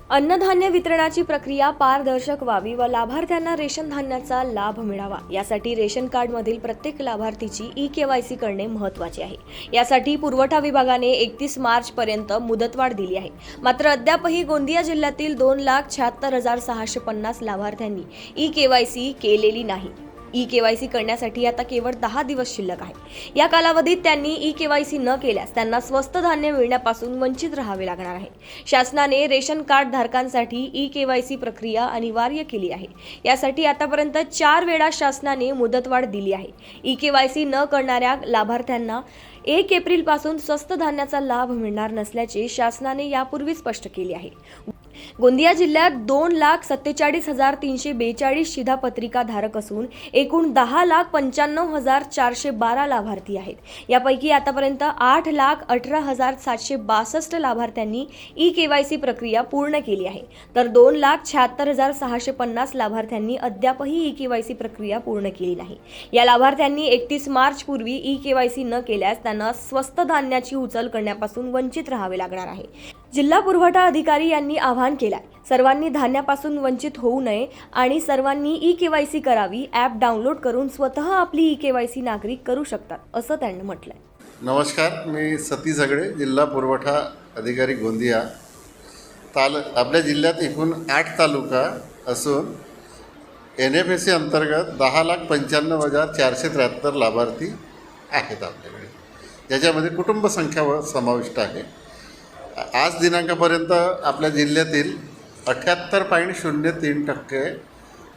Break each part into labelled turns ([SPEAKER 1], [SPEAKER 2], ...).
[SPEAKER 1] अन्नधान्य वितरणाची प्रक्रिया पारदर्शक व्हावी व लाभार्थ्यांना रेशन धान्याचा लाभ मिळावा यासाठी रेशन कार्डमधील प्रत्येक लाभार्थीची ई-केवायसी करणे महत्त्वाचे आहे। यासाठी पुरवठा विभागाने 31 मार्चपर्यंत मुदतवाढ दिली आहे। मात्र अद्यापही गोंदिया जिल्ह्यातील 2,76,650 लाभार्थ्यांनी ई-केवायसी केलेली नाही। ई-केवायसी करण्यासाठी आता केवळ 10 दिवस शिल्लक आहे। या कालावधीत त्यांनी ई-केवायसी न केल्यास त्यांना स्वस्त धान्य मिळण्यापासून वंचित राहावे लागणार आहे। शासनाने रेशन कार्ड धारकांसाठी ई-केवायसी प्रक्रिया अनिवार्य केली आहे। यासाठी आतापर्यंत 4 वेळा शासनाने मुदतवाढ दिली आहे। ई-केवायसी न करणाऱ्या लाभार्थ्यांना 1 एप्रिलपासून स्वस्त धान्याचा लाभ मिळणार नसल्याचे शासनाने यापूर्वी स्पष्ट केले आहे। गोंदिया जिल्ह्यात 2,47,342 शिधापत्रिका धारक असून एकूण 10,95,412 लाभार्थी आहेत। यापैकी आतापर्यंत 8,18,762 लाभार्थ्यांनी ई-केवायसी प्रक्रिया पूर्ण केली आहे, तर 2,76,650 लाभार्थ्यांनी अद्यापही ई-केवायसी प्रक्रिया पूर्ण केली नाही। या लाभार्थ्यांनी 31 मार्च पूर्वी ई-केवायसी न केल्यास त्यांना स्वस्त धान्याची उचल करण्यापासून वंचित राहावे लागणार आहे। जिल्हा पुरवठा अधिकारी यांनी आवाहन केले आहे, सर्वांनी धान्यापासून वंचित होऊ नये आणि सर्वांनी ई-केवायसी करावी। ॲप डाउनलोड करून स्वतः आपली ई-केवायसी नागरिक करू शकतात, असं त्यांनी म्हटलंय।
[SPEAKER 2] नमस्कार, मी सतीश झगडे, जिल्हा पुरवठा अधिकारी गोंदिया। आपल्या जिल्ह्यात एकूण 8 तालुका असून NFSC अंतर्गत 10,95,473 लाभार्थी आहेत आपल्याकडे, ज्याच्यामध्ये कुटुंब संख्या समाविष्ट आहे। आज दिनांकापर्यंत आपल्या जिल्ह्यातील 78.03%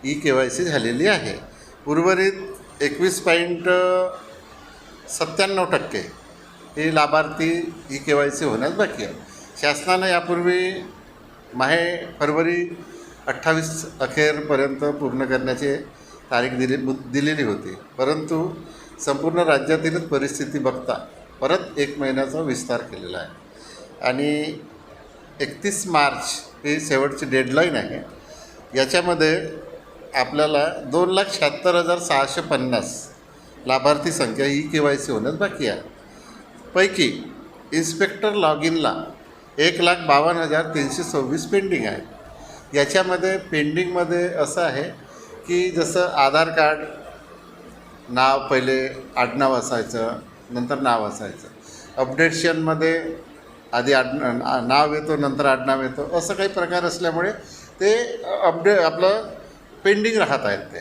[SPEAKER 2] ई-केवायसी झालेली आहे। उर्वरित 21.97% हे लाभार्थी ई-केवायसी होण्यास बाकी आहे। शासनानं यापूर्वी फरवरी 28 अखेरपर्यंत पूर्ण करण्याची तारीख दिलेली होती, परंतु संपूर्ण राज्यातीलच परिस्थिती बघता परत 1 महिन्याचा विस्तार केलेला आहे आणि 31 मार्च ही शेवटची डेडलाईन आहे। याच्यामध्ये आपल्याला 2,76,650 लाभार्थी संख्या ई-केवायसी होण्यास बाकी आहे। पैकी इन्स्पेक्टर लॉग इनला 1,52,326 पेंडिंग आहे। याच्यामध्ये पेंडिंगमध्ये असं आहे की जसं आधार कार्ड, नाव पहिले आडनाव असायचं, नंतर नाव असायचं, अपडेशनमध्ये आधी नाव येतो नंतर आडनाव येतो, असं काही प्रकार असल्यामुळे ते आपलं पेंडिंग राहत आहेत ते।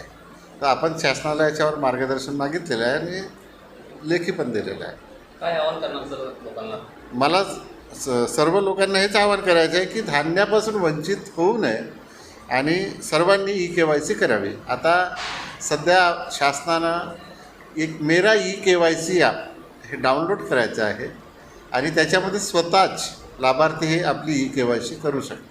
[SPEAKER 2] तर आपण शासनाला याच्यावर मार्गदर्शन मागितलेलं आहे आणि लेखी पण दिलेलं आहे।
[SPEAKER 3] काय आवाहन करणार सर लोकांना?
[SPEAKER 2] मला सर्व लोकांना हेच आवाहन करायचं आहे की धान्यापासून वंचित होऊ नये आणि सर्वांनी ई-केवायसी करावी। आता सध्या शासनानं एक मेरा ई-केवायसी ॲप हे डाउनलोड करायचं आहे आणि त्याच्यामध्ये स्वतःच लाभार्थी हे आपली ई-केवायसी करू शकतात।